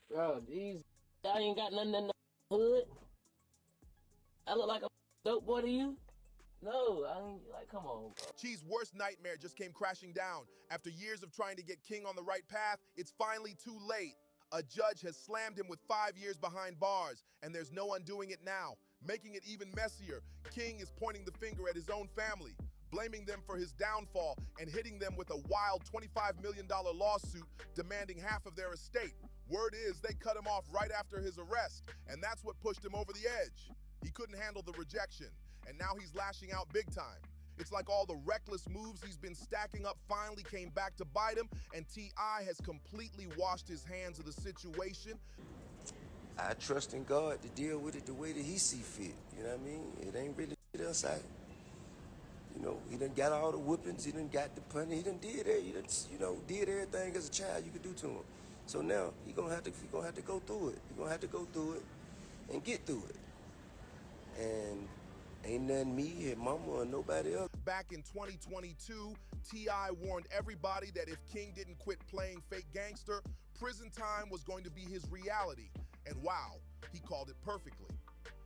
Bro, these I ain't got nothing in the hood. I look like a dope boy to you? No, I ain't like, come on, bro. Chi's worst nightmare just came crashing down. After years of trying to get King on the right path, it's finally too late. A judge has slammed him with 5 years behind bars, and there's no undoing it now. Making it even messier, King is pointing the finger at his own family, blaming them for his downfall and hitting them with a wild $25 million lawsuit demanding half of their estate. Word is they cut him off right after his arrest, and that's what pushed him over the edge. He couldn't handle the rejection, and now he's lashing out big time. It's like all the reckless moves he's been stacking up finally came back to bite him, and T.I. has completely washed his hands of the situation. I trust in God to deal with it the way that he see fit. You know what I mean? It ain't really shit outside. You know, he done got all the whippings, he done got the punishment, he done did it, he done, you know, did everything as a child you could do to him. So now he gonna have to go through it. He gonna have to go through it and get through it. And ain't nothing me, his mama, or nobody else. Back in 2022, T.I. warned everybody that if King didn't quit playing fake gangster, prison time was going to be his reality. And wow, he called it perfectly.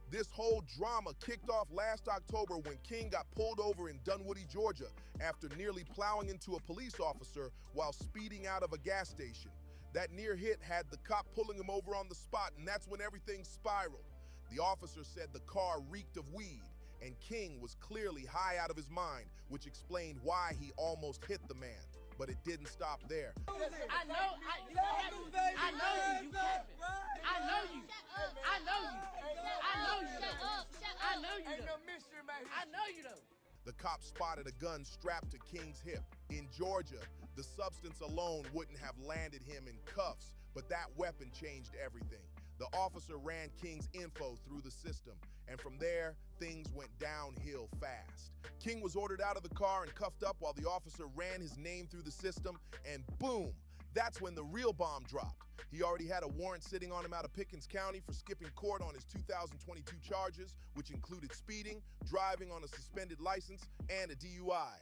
This whole drama kicked off last October when King got pulled over in Dunwoody, Georgia, after nearly plowing into a police officer while speeding out of a gas station. That near hit had the cop pulling him over on the spot, and that's when everything spiraled. The officer said the car reeked of weed, and King was clearly high out of his mind, which explained why he almost hit the man. But it didn't stop there. I know you capping. I know you. I know you though. The cop spotted a gun strapped to King's hip. In Georgia, the substance alone wouldn't have landed him in cuffs, but that weapon changed everything. The officer ran King's info through the system, and from there, things went downhill fast. King was ordered out of the car and cuffed up while the officer ran his name through the system, and boom, that's when the real bomb dropped. He already had a warrant sitting on him out of Pickens County for skipping court on his 2022 charges, which included speeding, driving on a suspended license, and a DUI.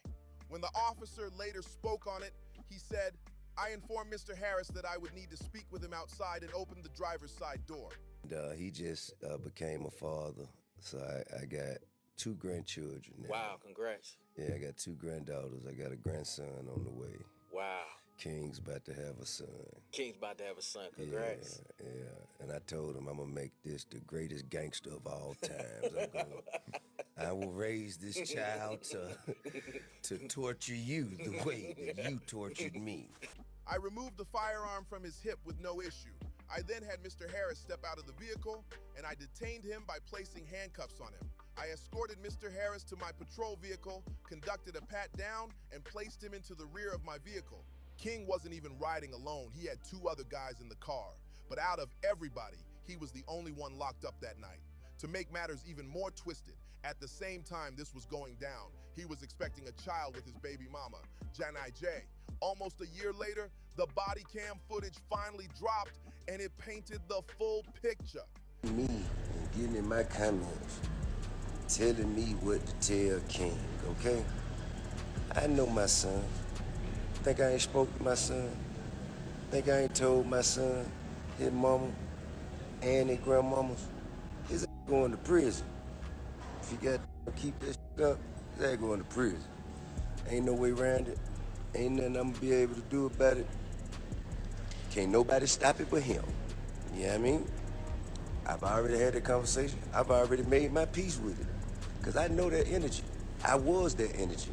When the officer later spoke on it, he said, "I informed Mr. Harris that I would need to speak with him outside and opened the driver's side door." And, he just became a father, so I got 2 grandchildren now. Wow, congrats. Yeah, I got 2 granddaughters. I got a grandson on the way. Wow. King's about to have a son. King's about to have a son. Congrats. Yeah. And I told him I'm gonna make this the greatest gangster of all times. I will raise this child to torture you the way that you tortured me. I removed the firearm from his hip with no issue. I then had Mr. Harris step out of the vehicle, and I detained him by placing handcuffs on him. I escorted Mr. Harris to my patrol vehicle, conducted a pat down, and placed him into the rear of my vehicle. King wasn't even riding alone. He had 2 other guys in the car. But out of everybody, he was the only one locked up that night. To make matters even more twisted, at the same time this was going down, he was expecting a child with his baby mama, Janai J. Almost a year later, the body cam footage finally dropped, and it painted the full picture. Me and getting in my comments, telling me what to tell King, okay? I know my son. Think I ain't spoke to my son? Think I ain't told my son, his mama, and his grandmamas? His ass going to prison. If you got to keep this up, his ass going to prison. Ain't no way around it. Ain't nothing I'm gonna be able to do about it. Can't nobody stop it but him. You know what I mean? I've already had that conversation. I've already made my peace with it. Because I know that energy. I was that energy.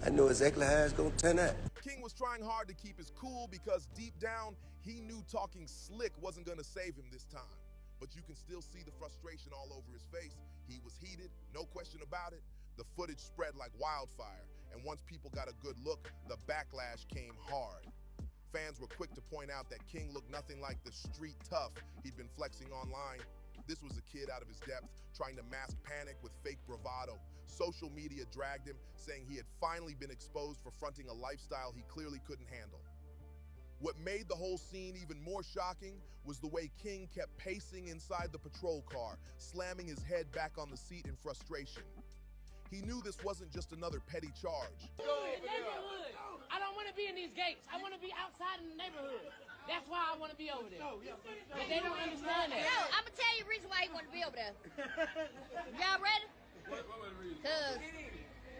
I know exactly how it's gonna turn out. King was trying hard to keep his cool because deep down, he knew talking slick wasn't gonna save him this time. But you can still see the frustration all over his face. He was heated, no question about it. The footage spread like wildfire, and once people got a good look, the backlash came hard. Fans were quick to point out that King looked nothing like the street tough he'd been flexing online. This was a kid out of his depth, trying to mask panic with fake bravado. Social media dragged him, saying he had finally been exposed for fronting a lifestyle he clearly couldn't handle. What made the whole scene even more shocking was the way King kept pacing inside the patrol car, slamming his head back on the seat in frustration. He knew this wasn't just another petty charge. I don't want to be in these gates. I want to be outside in the neighborhood. That's why why I want to be over there. But they don't understand that. No, I'm gonna tell you the reason why he want to be over there. Y'all ready? Cause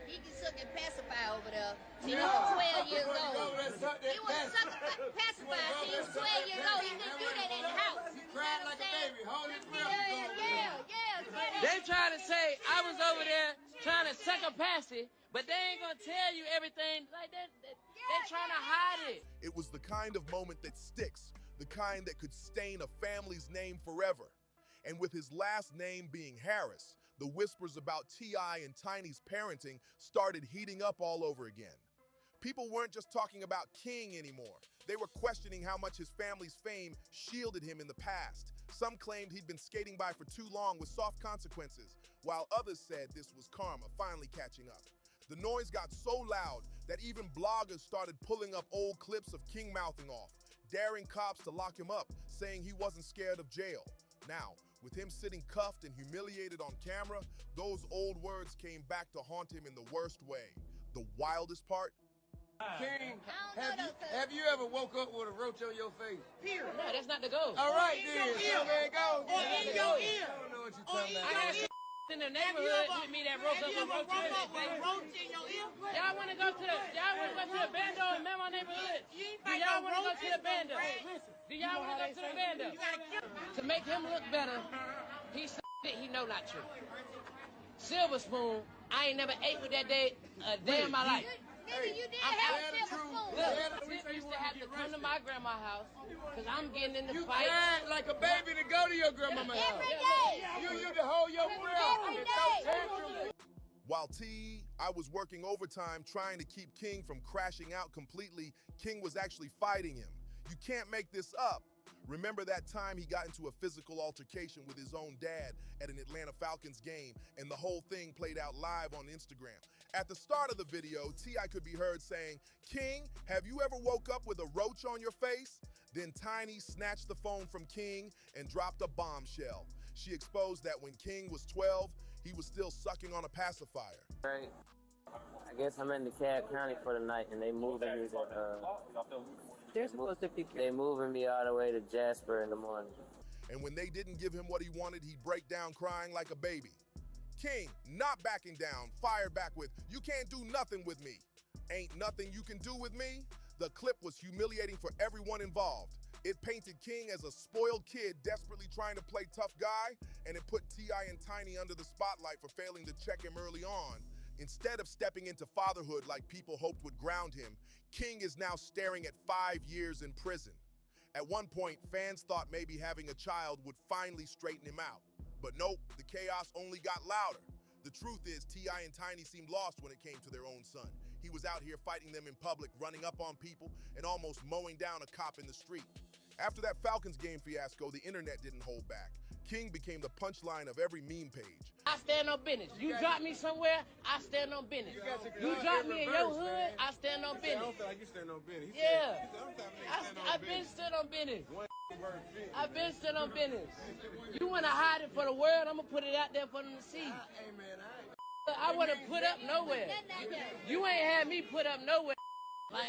he can suck and pacify over there. See, he was 12 years old. He was sucking pacify. See, he was 12 years old. He couldn't do that in the house. You cried like a baby. Hold it real. Yeah. They trying to say I was over there trying to suck a passy, but they ain't gonna tell you everything like that. They're trying to hide it. It was the kind of moment that sticks, the kind that could stain a family's name forever. And with his last name being Harris, the whispers about T.I. and Tiny's parenting started heating up all over again. People weren't just talking about King anymore. They were questioning how much his family's fame shielded him in the past. Some claimed he'd been skating by for too long with soft consequences, while others said this was karma finally catching up. The noise got so loud that even bloggers started pulling up old clips of King mouthing off, daring cops to lock him up, saying he wasn't scared of jail. Now, with him sitting cuffed and humiliated on camera, those old words came back to haunt him in the worst way. The wildest part? King, have you ever woke up with a roach on your face? No, that's not the goal. All right, then. So there it goes. Or in your ear. I don't know what you're talking I about. got in the neighborhood with me that broke up with roach in your ear. Y'all want to go to the bando in my neighborhood? Do y'all want to go to the bando? Do y'all want to go to the bando? To make him look better, he said it, he know not true. Silver spoon, I ain't never ate with that day a day in my life. Nigga, you did have a silver spoon. Look, Tip used to have to come to my grandma's house because I'm getting in the You fight. cried like a baby to go to your grandmama's house. Every day. You used to hold your breath. Every and throw day. tantrums. While I was working overtime trying to keep King from crashing out completely, King was actually fighting him. You can't make this up. Remember that time he got into a physical altercation with his own dad at an Atlanta Falcons game, and the whole thing played out live on Instagram. At the start of the video, T.I. could be heard saying, "King, have you ever woke up with a roach on your face?" Then Tiny snatched the phone from King and dropped a bombshell. She exposed that when King was 12, he was still sucking on a pacifier. Right. I guess I'm in DeKalb County for the night, and they moving me they moving me all the way to Jasper in the morning. And when they didn't give him what he wanted, he'd break down crying like a baby. King, not backing down, fired back with, "You can't do nothing with me." Ain't nothing you can do with me? The clip was humiliating for everyone involved. It painted King as a spoiled kid desperately trying to play tough guy, and it put T.I. and Tiny under the spotlight for failing to check him early on. Instead of stepping into fatherhood like people hoped would ground him, King is now staring at 5 years in prison. At one point, fans thought maybe having a child would finally straighten him out. But nope, the chaos only got louder. The truth is, T.I. and Tiny seemed lost when it came to their own son. He was out here fighting them in public, running up on people, and almost mowing down a cop in the street. After that Falcons game fiasco, the internet didn't hold back. King became the punchline of every meme page. I stand on business. You drop me somewhere, I stand on business. You drop me in your hood, I stand on business. I don't feel like you stand on business. Yeah, I've been stood on business. I've been stood on business. You want to hide it for the world, I'm going to put it out there for them to see. I wouldn't put up nowhere. You ain't had me put up nowhere. Like,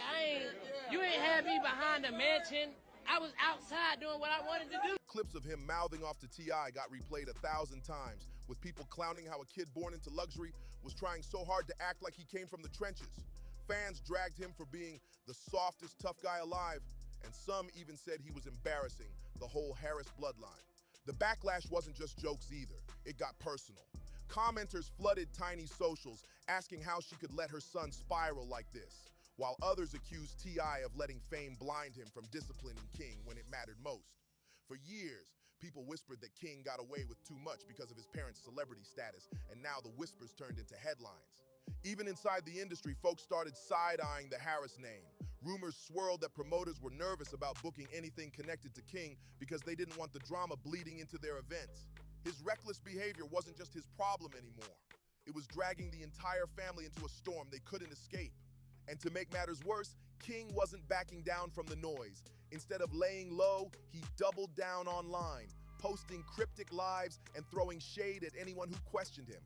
you ain't had me behind a mansion. I was outside doing what I wanted to do. Clips of him mouthing off to T.I. got replayed 1,000 times, with people clowning how a kid born into luxury was trying so hard to act like he came from the trenches. Fans dragged him for being the softest tough guy alive, and some even said he was embarrassing the whole Harris bloodline. The backlash wasn't just jokes either. It got personal. Commenters flooded Tiny's socials, asking how she could let her son spiral like this, while others accused T.I. of letting fame blind him from disciplining King when it mattered most. For years, people whispered that King got away with too much because of his parents' celebrity status, and now the whispers turned into headlines. Even inside the industry, folks started side-eyeing the Harris name. Rumors swirled that promoters were nervous about booking anything connected to King because they didn't want the drama bleeding into their events. His reckless behavior wasn't just his problem anymore. It was dragging the entire family into a storm they couldn't escape. And to make matters worse, King wasn't backing down from the noise. Instead of laying low, he doubled down online, posting cryptic lives and throwing shade at anyone who questioned him.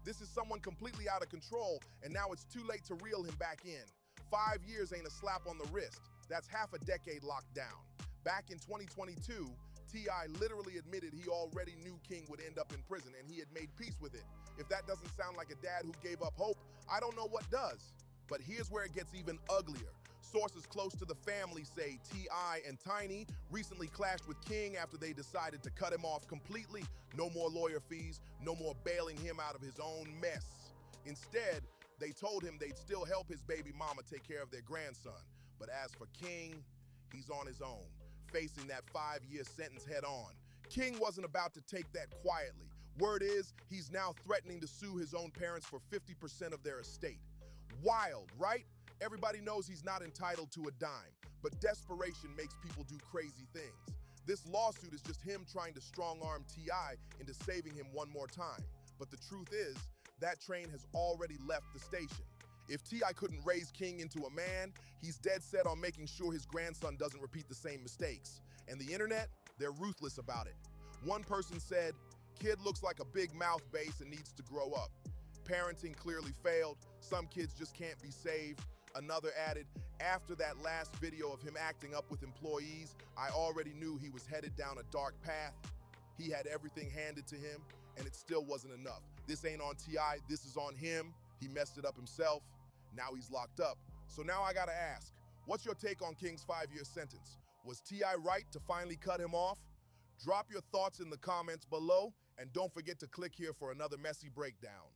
This is someone completely out of control, and now it's too late to reel him back in. 5 years ain't a slap on the wrist. That's half a decade locked down. Back in 2022, T.I. literally admitted he already knew King would end up in prison and he had made peace with it. If that doesn't sound like a dad who gave up hope, I don't know what does. But here's where it gets even uglier. Sources close to the family say T.I. and Tiny recently clashed with King after they decided to cut him off completely. No more lawyer fees, no more bailing him out of his own mess. Instead, they told him they'd still help his baby mama take care of their grandson. But as for King, he's on his own, facing that 5-year sentence head on. King wasn't about to take that quietly. Word is, he's now threatening to sue his own parents for 50% of their estate. Wild, right? Everybody knows he's not entitled to a dime, but desperation makes people do crazy things. This lawsuit is just him trying to strong-arm T.I. into saving him one more time. But the truth is, that train has already left the station. If T.I. couldn't raise King into a man, he's dead set on making sure his grandson doesn't repeat the same mistakes. And the internet, they're ruthless about it. One person said, "Kid looks like a big mouth base and needs to grow up. Parenting clearly failed. Some kids just can't be saved." Another added, "After that last video of him acting up with employees, I already knew he was headed down a dark path. He had everything handed to him, and it still wasn't enough. This ain't on T.I., this is on him. He messed it up himself. Now he's locked up." So now I gotta ask, what's your take on King's 5-year sentence? Was T.I. right to finally cut him off? Drop your thoughts in the comments below, and don't forget to click here for another messy breakdown.